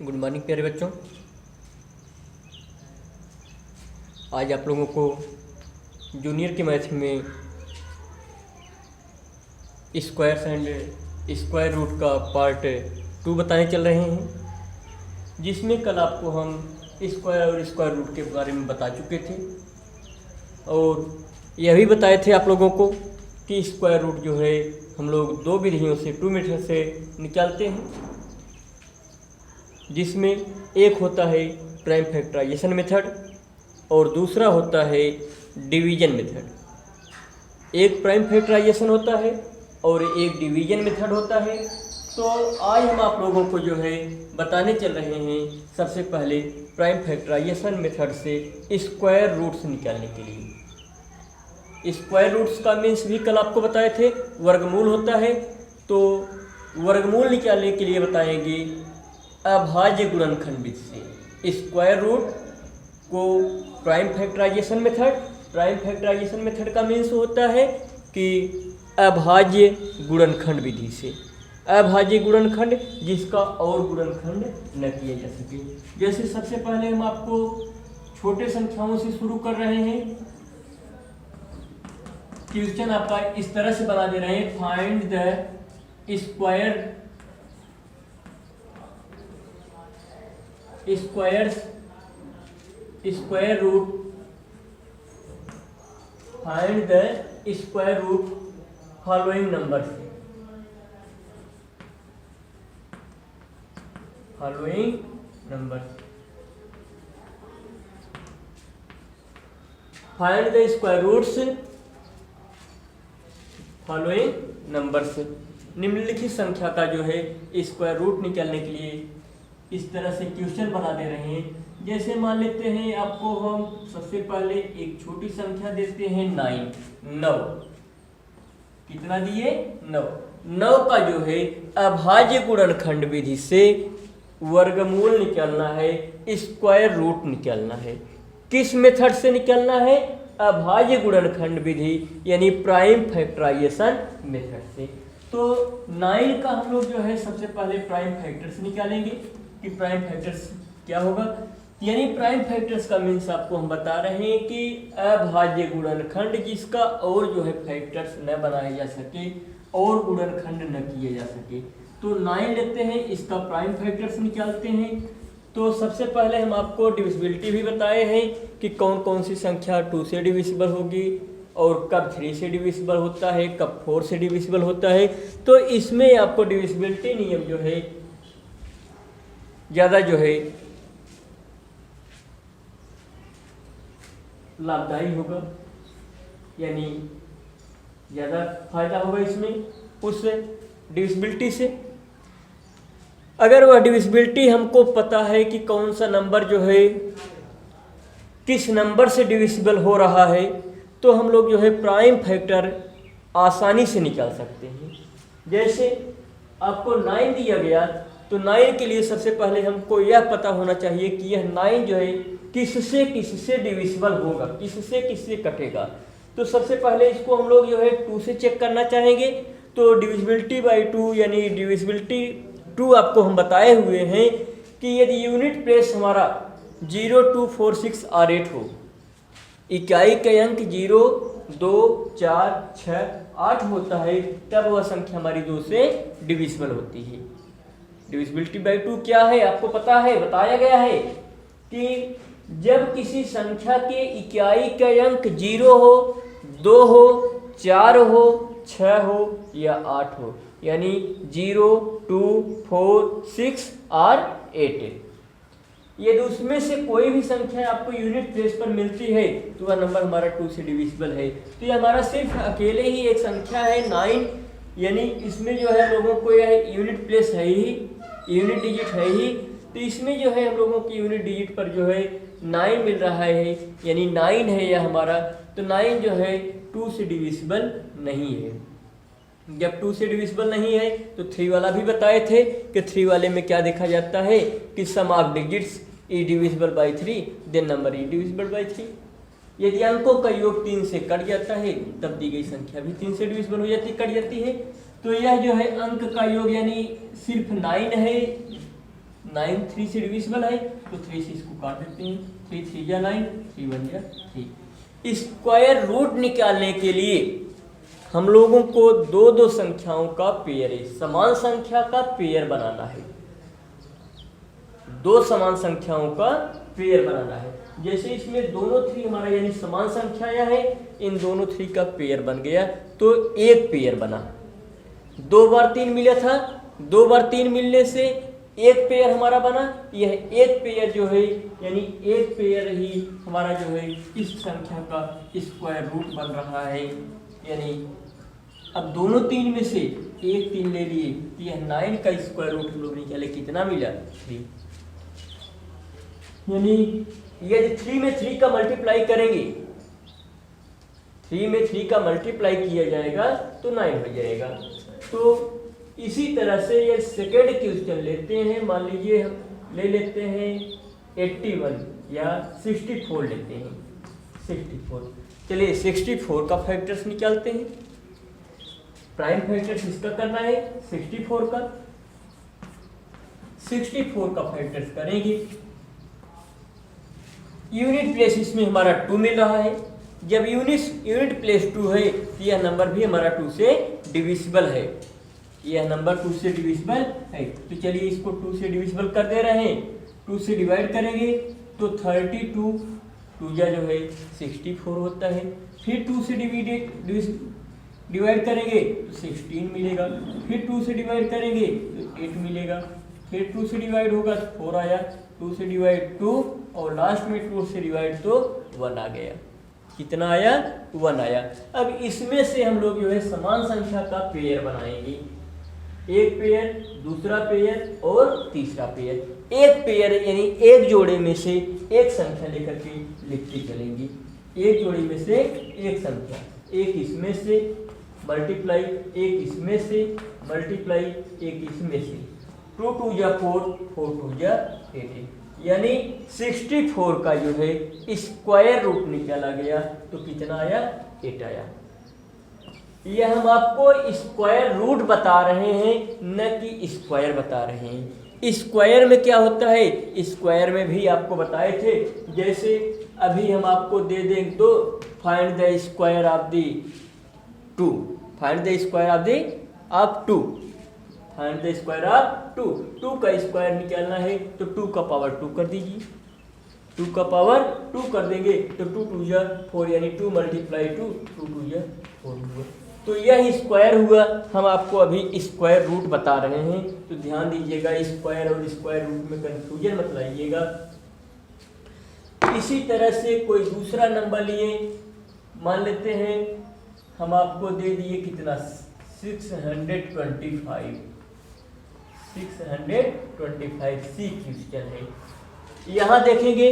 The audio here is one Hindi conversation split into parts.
गुड मॉर्निंग प्यारे बच्चों। आज आप लोगों को जूनियर के मैथ में स्क्वायर्स एंड स्क्वायर रूट का पार्ट 2 बताने चल रहे हैं, जिसमें कल आपको हम स्क्वायर और स्क्वायर रूट के बारे में बता चुके थे और यह भी बताए थे आप लोगों को कि स्क्वायर रूट जो है हम लोग 2 विधियों से 2 मेथड से निकालते हैं, जिसमें एक होता है प्राइम फैक्टराइजेशन मेथड और दूसरा होता है डिवीजन मेथड। एक प्राइम फैक्टराइजेशन होता है और एक डिवीजन मेथड होता है। तो आज हम आप लोगों को जो है बताने चल रहे हैं सबसे पहले प्राइम फैक्टराइजेशन मेथड से स्क्वायर रूट्स निकालने के लिए। स्क्वायर रूट्स का मीन्स भी कल आपको बताए थे, वर्गमूल होता है। तो वर्गमूल निकालने के लिए बताएंगे अभाज्य गुणनखंड विधि से स्क्वायर रूट को प्राइम फैक्टराइजेशन मेथड का मीन्स होता है कि अभाज्य गुणनखंड विधि से, अभाज्य गुणनखंड जिसका और गुणनखंड न किया जा सके। जैसे सबसे पहले हम आपको छोटे संख्याओं से शुरू कर रहे हैं। क्वेश्चन आपका इस तरह से बना दे रहे हैं, find the square root, find the square root following numbers, find the square roots following numbers. निम्नलिखित संख्या का जो है स्क्वायर रूट निकालने के लिए इस तरह से क्वेश्चन बना दे रहे हैं। जैसे मान लेते हैं आपको हम सबसे पहले एक छोटी संख्या देते हैं 9। कितना दिए? 9 का जो है अभाज्य गुणनखंड विधि से वर्गमूल निकालना है, स्क्वायर रूट निकालना है। किस मेथड से निकालना है? अभाज्य गुणनखंड विधि यानी प्राइम फैक्टराइजेशन मेथड से। तो 9 का हम लोग जो है सबसे पहले प्राइम फैक्टर्स निकालेंगे कि प्राइम फैक्टर्स क्या होगा। यानी प्राइम फैक्टर्स का मीन्स आपको हम बता रहे हैं कि अभाज्य गुणनखंड जिसका और जो है फैक्टर्स न बनाए जा सके और गुणनखंड न किए जा सके। तो 9 लेते हैं, इसका प्राइम फैक्टर्स निकालते हैं। तो सबसे पहले हम आपको डिविजिबिलिटी भी बताए हैं कि कौन कौन सी संख्या 2 से डिविजिबल होगी और कब 3 से डिविजिबल होता है, कब 4 से डिविजिबल होता है। तो इसमें आपको डिविजिबिलिटी नियम जो है ज़्यादा जो है लाभदायी होगा, यानी ज़्यादा फायदा होगा इसमें उस डिविजिबिलिटी से। अगर वह डिविजिबिलिटी हमको पता है कि कौन सा नंबर जो है किस नंबर से डिविजिबल हो रहा है, तो हम लोग जो है प्राइम फैक्टर आसानी से निकाल सकते हैं। जैसे आपको 9 दिया गया, तो 9 के लिए सबसे पहले हमको यह पता होना चाहिए कि यह 9 जो है किससे डिविजिबल होगा, किससे कटेगा। तो सबसे पहले इसको हम लोग जो है 2 से चेक करना चाहेंगे। तो डिविजिबिलिटी बाई 2 यानी डिविजिबिलिटी 2 आपको हम बताए हुए हैं कि यदि यूनिट प्लेस हमारा 0, 2, 4, 6 और 8 हो, इकाई के अंक 0, 2, 4, 6, 8 होता है, तब वह संख्या हमारी 2 से डिविजिबल होती है। डिविजिबिलिटी बाई 2 क्या है आपको पता है, बताया गया है कि जब किसी संख्या के इकाई का अंक 0 हो, 2 हो, 4 हो, 6 हो या 8 हो, यानी 0, 2, 4, 6 और 8। यदि उसमें से कोई भी संख्या आपको यूनिट प्लेस पर मिलती है तो वह नंबर हमारा 2 से डिविजिबल है। तो ये हमारा सिर्फ अकेले ही एक संख्या है 9, यानी इसमें जो है लोगों को यह यूनिट प्लेस है ही, यूनिट डिजिट है ही। तो इसमें जो है हम लोगों की यूनिट डिजिट पर जो है 9 मिल रहा है, यानी 9 है यह हमारा। तो 9 जो है 2 से डिविजिबल नहीं है। जब 2 से डिविजिबल नहीं है तो 3 वाला भी बताए थे कि 3 वाले में क्या देखा जाता है कि sum of digits is divisible by 3, then number is divisible by 3। यदि अंकों का योग 3 से कट जाता है तब दी गई संख्या भी 3 से डिविजिबल हो जाती, कट जाती है। तो यह जो है अंक का योग यानी सिर्फ 9 है 9 3 से डिविजिबल है तो 3 से इसको काट देते हैं, 3 3 जा 9, 3 1 जा 3। स्क्वायर रूट निकालने के लिए हम लोगों को दो दो संख्याओं का पेयर है, समान संख्या का पेयर बनाना है, दो समान संख्याओं का पेयर बनाना है। जैसे इसमें दोनों 3 हमारा यानी समान संख्याएं हैं, इन दोनों 3 का पेयर बन गया तो एक पेयर बना। 2 बार 3 मिला था, 2 बार 3 मिलने से एक पेयर हमारा बना। यह एक पेयर जो है यानी एक पेयर ही हमारा जो है इस संख्या का स्क्वायर रूट बन रहा है। यानी अब दोनों 3 में से एक 3 ले लिए तो यह 9 का स्क्वायर रूट हम लोग निकाले, कितना मिला 3। यानी यदि 3 में 3 का मल्टीप्लाई करेंगे, 3 में 3 का मल्टीप्लाई किया जाएगा तो 9 हो जाएगा। तो इसी तरह से ये सेकेंड क्वेश्चन लेते हैं, मान लीजिए हम ले लेते हैं 81 या 64 लेते हैं, 64। चलिए 64 का फैक्टर्स निकालते हैं, प्राइम फैक्टर्स इसका करना है 64 का, 64 का फैक्टर्स करेंगे। यूनिट प्लेस इसमें हमारा 2 मिल रहा है, जब यूनिट प्लेस 2 है तो यह नंबर भी हमारा 2 से डिविजिबल है, यह नंबर 2 से डिविजिबल है। तो चलिए इसको 2 से डिविजिबल कर दे रहे हैं, 2 से डिवाइड करेंगे तो 32 2 जो है 64 होता है। फिर 2 से डिवाइड करेंगे तो 16 मिलेगा, फिर 2 से डिवाइड करेंगे तो 8 मिलेगा, फिर 2 से डिवाइड होगा तो 4 आया, 2 से डिवाइड 2 और लास्ट में 2 से डिवाइड तो 1 आ गया। कितना आया 1 आया। अब इसमें से हम लोग जो है समान संख्या का पेयर बनाएंगे, एक पेयर, दूसरा पेयर और तीसरा पेयर। एक पेयर यानी एक जोड़े में से एक संख्या लेकर के लिखते चलेंगे, एक जोड़ी में से एक संख्या, एक इसमें से मल्टीप्लाई, एक इसमें से मल्टीप्लाई, एक इसमें से। 2 2 जा 4, 4 2 जा 8, यानी 64 का जो है स्क्वायर रूट निकाला गया तो कितना आया 8 आया। यह हम आपको स्क्वायर रूट बता रहे हैं, न कि स्क्वायर बता रहे हैं। स्क्वायर में क्या होता है, स्क्वायर में भी आपको बताए थे, जैसे अभी हम आपको दे दें तो find the square of the 2, find the square of the of 2, find the square of 2, 2 का स्क्वायर निकालना है तो 2 का पावर 2 कर दीजिए, 2 का पावर 2 कर देंगे तो 2 2 जा 4 यानी 2 मल्टीप्लाई 2, 2 2 जा 4 हुआ। तो यह स्क्वायर हुआ, हम आपको अभी स्क्वायर रूट बता रहे हैं, तो ध्यान दीजिएगा स्क्वायर और स्क्वायर रूट में कंफ्यूजन मत लाइएगा। इसी तरह से कोई दूसरा नंबर लिए, मान लेते हैं हम आपको दे दिए कितना 625, 625 सी क्वेश्चन है। यहाँ देखेंगे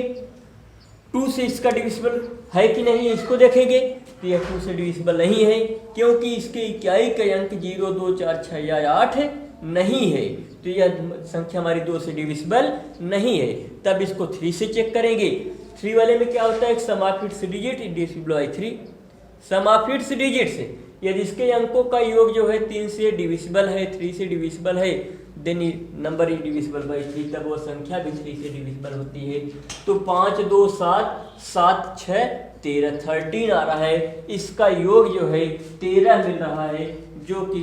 2 से इसका डिविजिबल है कि नहीं, इसको देखेंगे तो यह 2 से डिविजिबल नहीं है, क्योंकि इसके इकाई के अंक 0 2 4 6 या 8 नहीं है, तो यह संख्या हमारी 2 से डिविजिबल नहीं है। तब इसको 3 से चेक करेंगे। 3 वाले में क्या होता है, एक sum of its digit divisible by 3, sum of its digit से यदि इसके अंकों का योग जो है 3 से डिविजिबल है, 3 से डिविजिबल है, then number is divisible by 3, तब वो संख्या भी 3 से डिविजिबल होती है। तो 5 2 7 7 6 13 13 आ रहा है, इसका योग जो है 13 मिल रहा है, जो कि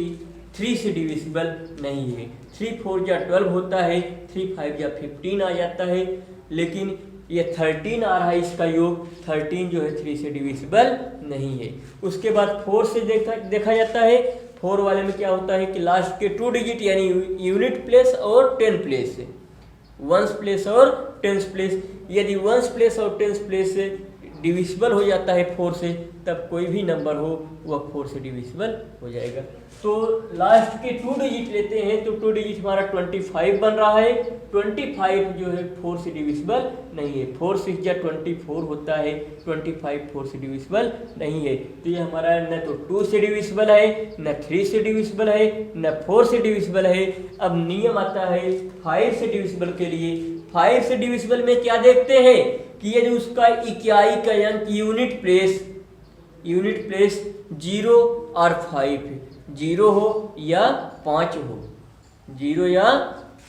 3 से डिविजिबल नहीं है। 3 4 जा 12 होता है, 3 5 जा 15 आ जाता है, लेकिन ये 13 आ रहा है, इसका योग 13 जो है 3 से डिविजिबल नहीं है। उसके बाद 4 से देखा जाता है। 4 वाले में क्या होता है कि लास्ट के 2 डिजिट यानी यूनिट प्लेस और 10 प्लेस, वंस प्लेस और टेंस प्लेस, यदि वंस प्लेस और टेंस प्लेस से डिविजिबल हो जाता है 4 से, तब कोई भी नंबर हो वह 4 से डिविजिबल हो जाएगा। तो लास्ट के 2 डिजिट लेते हैं तो 2 डिजिट हमारा 25 बन रहा है। 25 जो है 4 से डिविजिबल नहीं है, 4 6 जा 24 होता है, 25 4 से डिविजिबल नहीं है। तो ये हमारा न तो 2 से डिविजिबल है, न 3 से डिविजिबल है, न 4 से डिविजिबल है। अब नियम आता है 5 से डिविजिबल के लिए। 5 से डिविजिबल में क्या देखते हैं कि यदि उसका इकाई का अंक यूनिट प्लेस 0 और 5 0 हो या 5 हो, 0 या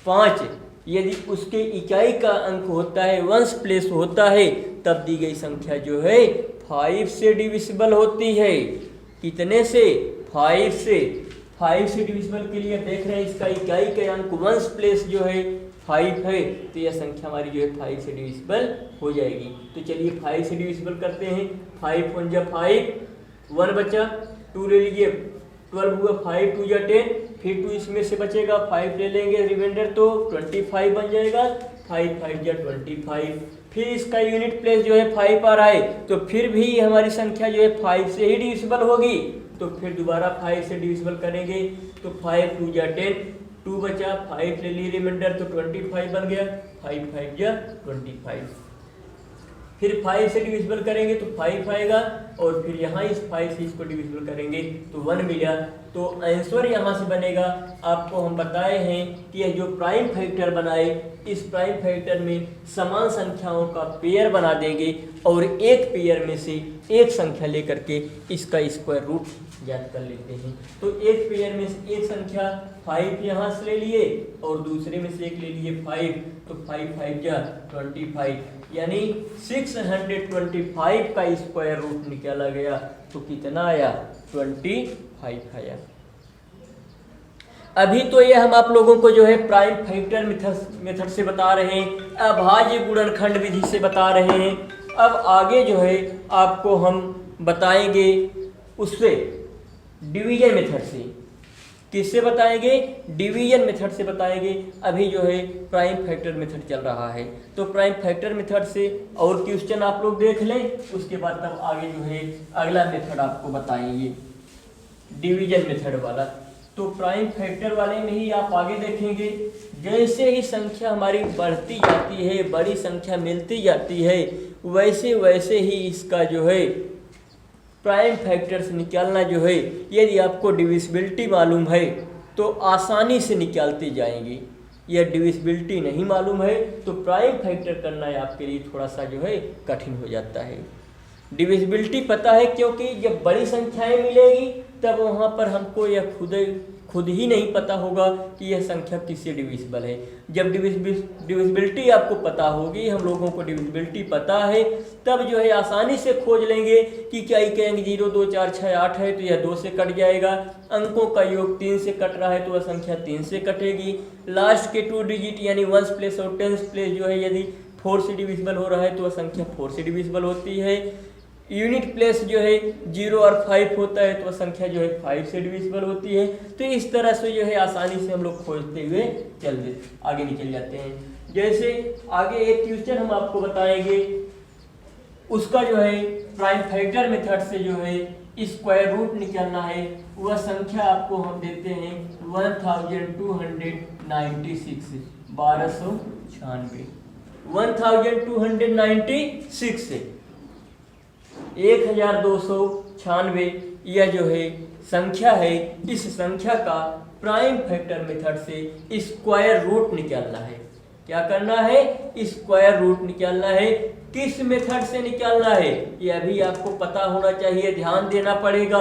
5, यदि उसके इकाई का अंक होता है वंश प्लेस होता है, तब दी गई संख्या जो है 5 से डिविजिबल होती है। कितने से? 5 से। 5 से डिविजिबल के लिए देख रहे हैं इसका इकाई का अंक वंश प्लेस जो है 5 है, तो यह संख्या हमारी जो है 5 से डिविजिबल हो जाएगी। तो चलिए 5 से डिविजिबल करते हैं। 5 1 जा 5, 1 बचा, 2 ले लीजिए, 12 हुआ, 5 2 जा 10, फिर 2 इसमें से बचेगा, 5 ले लेंगे रिमाइंडर, तो 25 बन जाएगा। 5 5 जा 25। फिर इसका यूनिट प्लेस जो है 5 आ रहा है, तो फिर भी हमारी संख्या जो है 5 से ही डिविजिबल होगी। तो फिर दोबारा 5 से डिविजिबल करेंगे, तो 5 2 जा 10, 2 बचा, 5 ले लिए रिमाइंडर, तो 25 बन गया। 5 5 जा 25। फिर 5 से डिविजिबल करेंगे तो 5 आएगा, और फिर यहाँ इस 5 से इसको डिविजिबल करेंगे तो 1 मिला। तो आंसर यहाँ से बनेगा, आपको हम बताए हैं कि यह जो प्राइम फैक्टर बनाए, इस प्राइम फैक्टर में समान संख्याओं का पेयर बना देंगे और एक पेयर में से एक संख्या लेकर के इसका स्क्वायर रूट ज्ञात कर लेते हैं। तो एक पेयर में से एक संख्या 5 यहाँ से ले लिए और दूसरे में से एक ले लिए 5, तो 5 5 जा 25, यानी 625 का स्क्वायर रूट निकाला गया। तो कितना आया? 25 आया। अभी तो ये हम आप लोगों को जो है प्राइम फैक्टर मेथड से बता रहे हैं, अभाज्य गुणनखंड विधि से बता रहे हैं। अब आगे जो है आपको हम बताएंगे उससे डिवीजन मेथड से। किससे बताएंगे? डिवीजन मेथड से बताएंगे। अभी जो है प्राइम फैक्टर मेथड चल रहा है, तो प्राइम फैक्टर मेथड से और क्वेश्चन आप लोग देख लें, उसके बाद तब आगे जो है अगला मेथड आपको बताएंगे डिवीजन मेथड वाला। तो प्राइम फैक्टर वाले में ही आप आगे देखेंगे, जैसे ही संख्या हमारी बढ़ती जाती है, बड़ी संख्या मिलती जाती है, वैसे वैसे ही इसका जो है प्राइम फैक्टर से निकालना जो है, यदि आपको डिविजिबिलिटी मालूम है तो आसानी से निकालते जाएंगे। यह डिविजिबिलिटी नहीं मालूम है तो प्राइम फैक्टर करना आपके लिए थोड़ा सा जो है कठिन हो जाता है। डिविजिबिलिटी पता है, क्योंकि जब बड़ी संख्याएं मिलेगी तब वहाँ पर हमको यह खुद ही नहीं पता होगा कि यह संख्या किससे डिविजिबल है। जब डिविजिबिलिटी आपको पता होगी, हम लोगों को डिविजिबिलिटी पता है, तब जो है आसानी से खोज लेंगे कि क्या एक अंक 0 2 4 6 8 है, तो यह 2 से कट जाएगा। अंकों का योग 3 से कट रहा है तो वह संख्या 3 से कटेगी। लास्ट के 2 डिजिट यानी वंस प्लेस और टेंस प्लेस जो है यदि 4 से डिविजिबल हो रहा है तो वह संख्या 4 से डिविजिबल होती है। यूनिट प्लेस जो है 0 और 5 होता है तो वह संख्या जो है 5 से डिविजिबल होती है। तो इस तरह से जो है आसानी से हम लोग खोजते हुए आगे निकल जाते हैं। जैसे आगे एक क्वेश्चन हम आपको बताएंगे, उसका जो है प्राइम फैक्टर मेथड से जो है स्क्वायर रूट निकालना है। वह संख्या आपको हम देते हैं 1296 1296 1296 1296 यह जो है संख्या है। इस संख्या का प्राइम फैक्टर मेथड से स्क्वायर रूट निकालना है। क्या करना है? स्क्वायर रूट निकालना है। किस मेथड से निकालना है यह भी आपको पता होना चाहिए, ध्यान देना पड़ेगा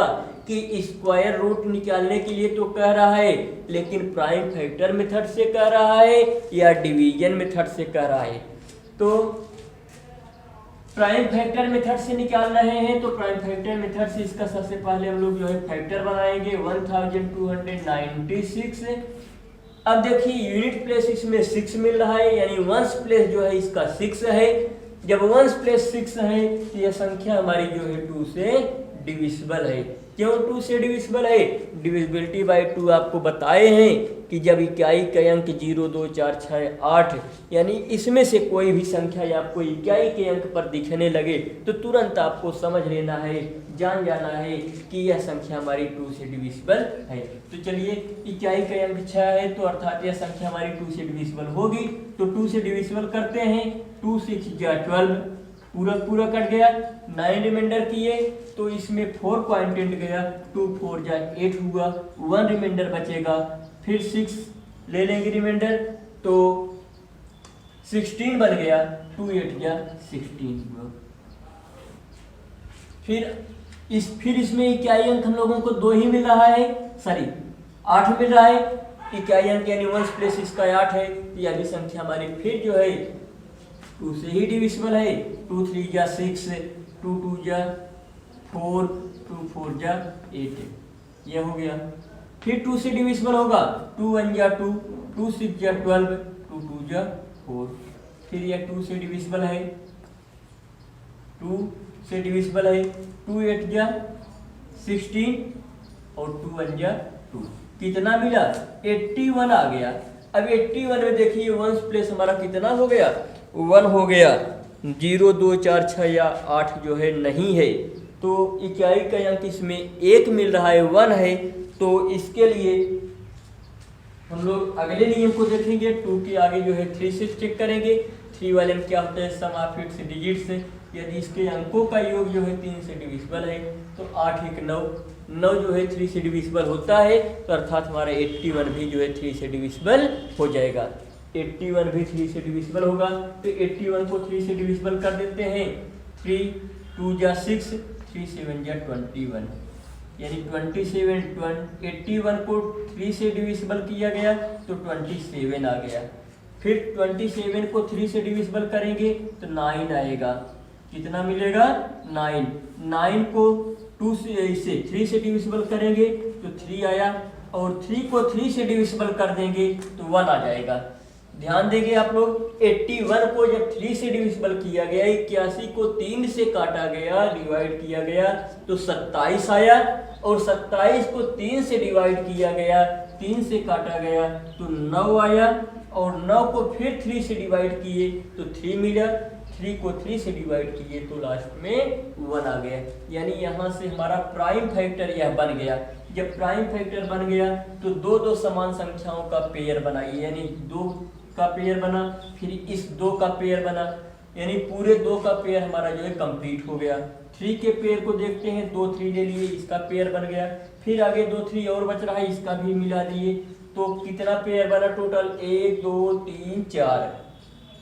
कि स्क्वायर रूट निकालने के लिए तो कह रहा है, लेकिन प्राइम फैक्टर मेथड से कह रहा है या डिवीजन मेथड से कह रहा है। तो प्राइम फैक्टर मेथड से निकाल रहे हैं, तो प्राइम फैक्टर मेथड से इसका सबसे पहले हम लोग जो है फैक्टर बनाएंगे 1296। अब देखिए यूनिट प्लेस इसमें 6 मिल रहा है, यानी वंस प्लेस जो है इसका 6 है। जब वंस प्लेस 6 है तो यह संख्या हमारी जो है 2 से डिविजिबल है। क्यों 2 से डिविजिबल है? डिविजिबिलिटी बाय 2 आपको बताए हैं कि जब इकाई के अंक 0 2 4 6 8 यानी इसमें से कोई भी संख्या आपको इकाई के अंक पर दिखने लगे तो तुरंत आपको समझ लेना है, जान जाना है कि यह संख्या हमारी 2 से डिविजिबल है। तो चलिए इकाई का अंक 6 है, तो अर्थात यह संख्या हमारी 2 से डिविजिबल होगी। तो 2 से डिविजिबल करते हैं, 2 6 जा 12, पूरा कट गया, 9 रिमाइंडर किए तो इसमें 4 क्वांटेंट गया, 2 4 जा 8 हुआ, 1 रिमाइंडर बचेगा। फिर 6 ले लेंगे रिमाइंडर तो 16 बन गया, 2 8 जा 16 हुआ। फिर इसमें इकाई अंक हम लोगों को 2 ही मिल रहा है, 8 मिल रहा है। इकाई अंक यानी वंश प्लेस इसका 8 है, यह भी संख्या हमारी फिर जो है 2 से ही डिविजिबल है। 2 3 जा 6, 2 2 जा 4, 2 4 जा 8, यह हो गया। फिर 2 से डिविजिबल होगा, 2 1 जा 2, 2 6 जा 12, 2 2 जा 4। फिर यह 2 से डिविजिबल है, 2 से डिविजिबल है, 2 8 जा 16 और 2 1 जा 2। कितना मिला? 81 आ गया। अब 81 में देखिए वंश प्लेस हमारा कितना हो गया? 1 हो गया। 0 2 4 6 या 8 जो है नहीं है, तो इकाई का अंक इसमें 1 मिल रहा है, 1 है। तो इसके लिए हम लोग अगले नियम को देखेंगे। 2 के आगे जो है 3 से चेक करेंगे। 3 वाले में क्या होता है? सम ऑफ इट्स डिजिट्स। यदि इसके अंकों का योग जो है 3 से डिविजिबल है तो 8 1 9, 9 जो है 3 से डिविजिबल होता है, तो अर्थात हमारा 81 भी जो है 3 से डिविजिबल हो जाएगा। 81 भी 3 से डिविजिबल होगा, तो 81 को 3 से डिविजिबल कर देते हैं। 3 2 जा 6, 3 7 जा 21, यानी 27 81 को 3 से डिविजिबल किया गया तो 27 आ गया। फिर 27 को 3 से डिविजिबल करेंगे तो 9 आएगा। कितना मिलेगा? 9। 9 को 2 से 3 से डिविजिबल करेंगे तो 3 आया, और 3 को 3 से डिविजिबल कर देंगे तो 1 आ जाएगा। ध्यान देंगे आप लोग, 81 को जब 3 से डिविजिबल किया गया, 81 को 3 से काटा गया, डिवाइड किया गया तो 27 आया, और 27 को 3 से डिवाइड किया गया, 3 से काटा गया तो 9 आया, और 9 को फिर 3 से डिवाइड किए तो 3 मिला, 3 को 3 से डिवाइड किए तो लास्ट में 1 आ गया। यानी यहाँ से हमारा प्राइम फैक्टर यह बन गया। जब प्राइम फैक्टर बन गया तो दो दो समान संख्याओं का पेयर बनाइए, यानी 2 का पेयर बना, फिर इस 2 का पेयर बना, यानी पूरे 2 का पेयर हमारा जो है कंप्लीट हो गया। 3 के पेयर को देखते हैं, 2 3 ले लिए, इसका पेयर बन गया। फिर आगे 2 3 और बच रहा है, इसका भी मिला दिए, तो कितना पेयर बना टोटल? 1 2 3 4।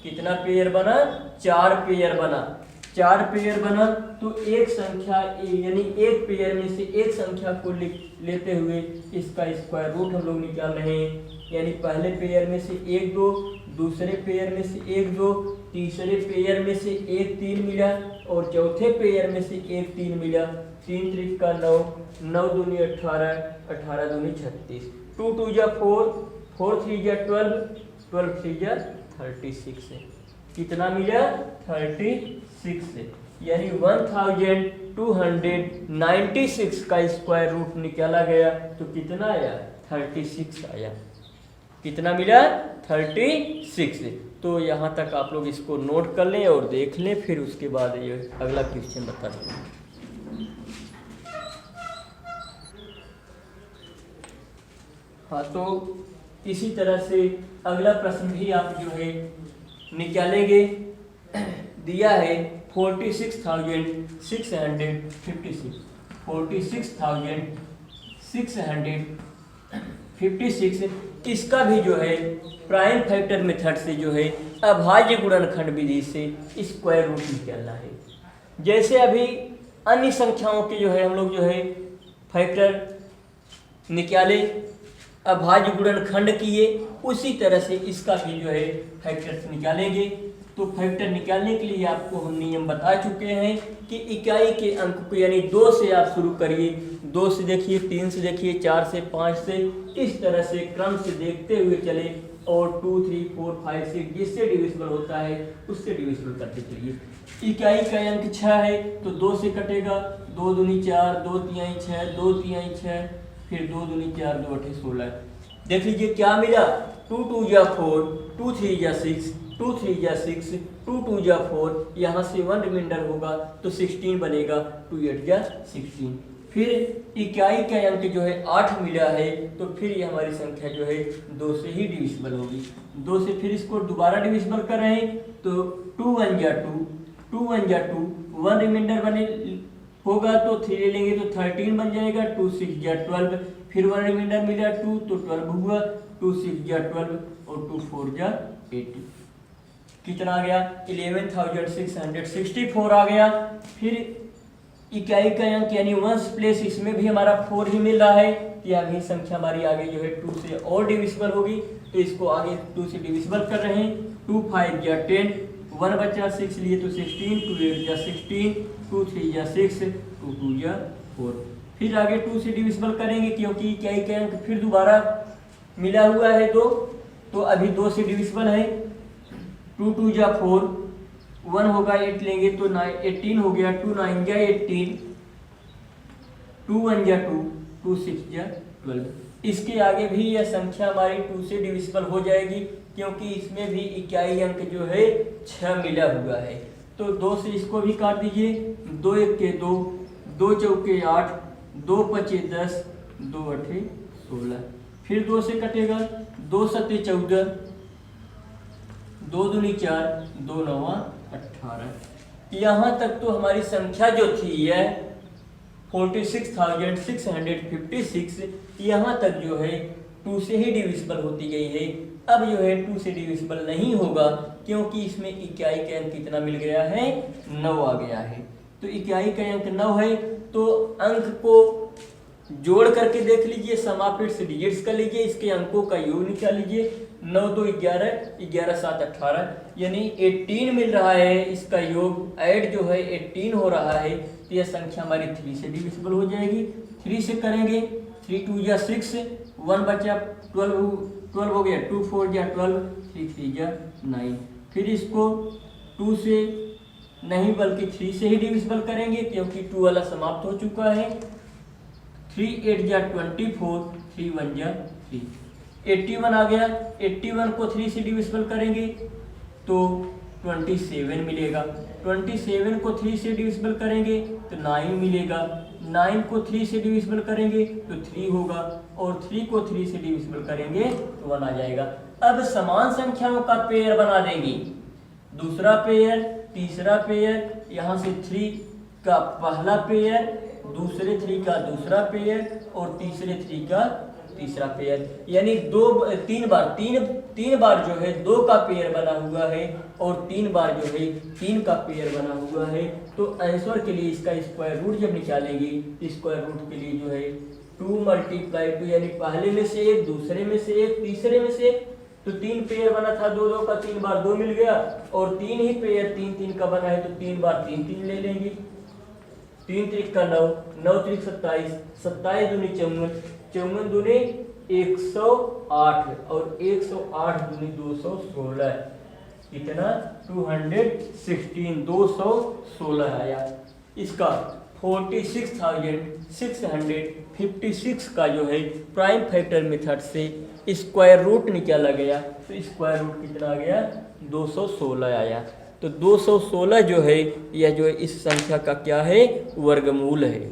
कितना पेयर बना? 4 पेयर बना। 4 पेयर बना तो एक संख्या यानी एक पेयर में से एक संख्या को लेते हुए इसका स्क्वायर रूट हम लोग निकाल रहे हैं। यानी पहले पेयर में से 1 2, दूसरे पेयर में से 1 2, तीसरे पेयर में से 1 3 मिला, और चौथे पेयर में से 1 3 मिला। 3 3 का 9, 9 दूनी 18, 18 दूनी 36, 2 2 जा 4, 4 3 जा 12, 12 3 जा 36 है। कितना मिला? 36 है। यानी 1296 का स्क्वायर रूट निकाला गया तो कितना आया? 36 आया। कितना मिला? 36। तो यहाँ तक आप लोग इसको नोट कर लें और देख लें, फिर उसके बाद ये अगला क्वेश्चन बता दें। हाँ, तो इसी तरह से अगला प्रश्न भी आप जो है निकालेंगे। दिया है 46,656, 46,656, इसका भी जो है प्राइम फैक्टर मेथड से जो है अभाज्य गुणनखंड विधि से स्क्वायर रूट निकालना है। जैसे अभी अन्य संख्याओं के जो है हम लोग जो है फैक्टर निकाले, अभाज्य गुणनखंड किए, उसी तरह से इसका भी जो है फैक्टर्स निकालेंगे। तो फैक्टर निकालने के लिए आपको हम नियम बता चुके हैं कि इकाई के अंक को यानी 2 से आप शुरू करिए, 2 से देखिए, 3 से देखिए, 4 से, 5 से, इस तरह से क्रम से देखते हुए चले, और 2 3 4 5 6 जिससे डिविजिबल होता है उससे डिविजिबल करते चलिए। इकाई का अंक 6 है तो 2 से कटेगा, 2 दूनी 4, 2 तिहाई 6, 2 तिहाई 6, फिर 2 दूनी 4, 2 8 16। देख लीजिए क्या मिला? 2 2 जा 4, 2 3 जा 6, 2 3 जा 6, 2 2 जा 4, यहाँ से 1 रिमाइंडर होगा तो 16 बनेगा, 2 8 जा 16। फिर इकाई का अंक जो है 8 मिला है, तो फिर ये हमारी संख्या जो है 2 से ही डिविजिबल होगी। 2 से फिर इसको दोबारा डिविजिबल कर रहे हैं तो 2 1 जा 2, 2 1 जा 2, 1 रिमाइंडर बने होगा तो 3 ले लेंगे तो 13 बन जाएगा, 2 6 जा 12, फिर 1 रिमाइंडर मिला 2 तो 12 हुआ, 2 6 जा 12 और 2 4 जा 18। कितना आ गया? 11,664 आ गया। फिर इकाई का अंक यानी वंश प्लेस, इसमें भी हमारा 4 ही मिल रहा है। तो यह भी संख्या हमारी आगे जो है 2 से और डिविजिबल होगी, तो इसको आगे 2 से डिविजिबल कर रहे हैं। 2 5 या 10, 1 बचा 6 लिए तो 16, 2 8 या 16, 2 3 या 6, 2 2 या 4। फिर आगे 2 से डिविजिबल करेंगे क्योंकि इकाई का अंक फिर दोबारा मिला हुआ है 2, तो अभी 2 से डिविजिबल है। 2 2 या 4, 1 होगा 8 लेंगे तो 18 हो गया, 2 9 या 18, 2 1 या 2, 2 6 या 12। इसके आगे भी यह संख्या हमारी 2 से डिविजिबल हो जाएगी क्योंकि इसमें भी इकाई अंक जो है 6 मिला हुआ है। तो 2 से इसको भी काट दीजिए, 2 1 के 2, 2 चौके 8, 2 पचे 10, 2 8 16। फिर 2 से कटेगा, 2 7 14, 2 दूनी 4, 2 9 18। यहाँ तक तो हमारी संख्या जो थी यह 46,656, यहाँ तक जो है 2 से ही डिविजिबल होती गई है। अब जो है 2 से डिविजिबल नहीं होगा क्योंकि इसमें इकाई का अंक कितना मिल गया है, 9 आ गया है। तो इकाई का अंक 9 है, तो अंक को जोड़ करके देख लीजिए, समापिट से डिजिट्स कर लीजिए, इसके अंकों का योग निकाल लीजिए। 9 2 11, 11 7 18, यानी 18 मिल रहा है। इसका योग ऐड जो है 18 हो रहा है, तो यह संख्या हमारी 3 से डिविजिबल हो जाएगी। 3 से करेंगे, 3 2 या 6, 1 बचा 12 हो गया, 2 4 या 12, 3 3 या 9। फिर इसको 2 से नहीं बल्कि 3 से ही डिविजिबल करेंगे क्योंकि 2 वाला समाप्त हो चुका है। 3 8 या 24, 3 1 या 3, 81 आ गया। 81 को 3 से डिविजिबल करेंगे तो 27 मिलेगा। 27 को 3 से डिविजिबल करेंगे तो 9 मिलेगा। 9 को 3 से डिविजिबल करेंगे तो 3 होगा, और 3 को 3 से डिविजिबल करेंगे तो 1 आ जाएगा। अब समान संख्याओं का पेयर बना देंगे, दूसरा पेयर, तीसरा पेयर, यहाँ से 3 का पहला पेयर, दूसरे 3 का दूसरा पेयर और तीसरे 3 का तीसरा पेयर, यानी 3 बार जो है 2 का पेयर बना हुआ है और 3 बार जो है 3 का पेयर बना हुआ है। तो आंसर के लिए इसका स्क्वायर रूट जब निकालेंगे, स्क्वायर रूट के लिए जो है 2 × 2, यानी पहले में से 1, दूसरे में से 1, तीसरे में से 1, तो 3 पेयर बना था 2 2 का, 3 बार 2 मिल गया, और 3 ही पेयर 3 3 का बना है तो 3 बार 3 3 ले लेंगे। 3 3 का 9, 9 3 27, 27 दूनी 54, 54 दूनी 108 और 108 दूनी 216, कितना 216 आया। इसका 46,656 का जो है प्राइम फैक्टर मेथड से स्क्वायर रूट निकाला गया, तो स्क्वायर रूट कितना आ गया, 216 आया। तो 216 जो है यह जो है इस संख्या का क्या है, वर्गमूल है।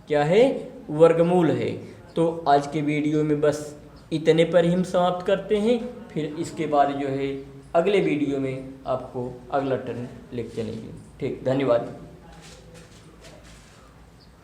क्या है, वर्गमूल है। तो आज के वीडियो में बस इतने पर ही हम समाप्त करते हैं। फिर इसके बाद जो है अगले वीडियो में आपको अगला टर्न लेके चलेंगे। ठीक, धन्यवाद।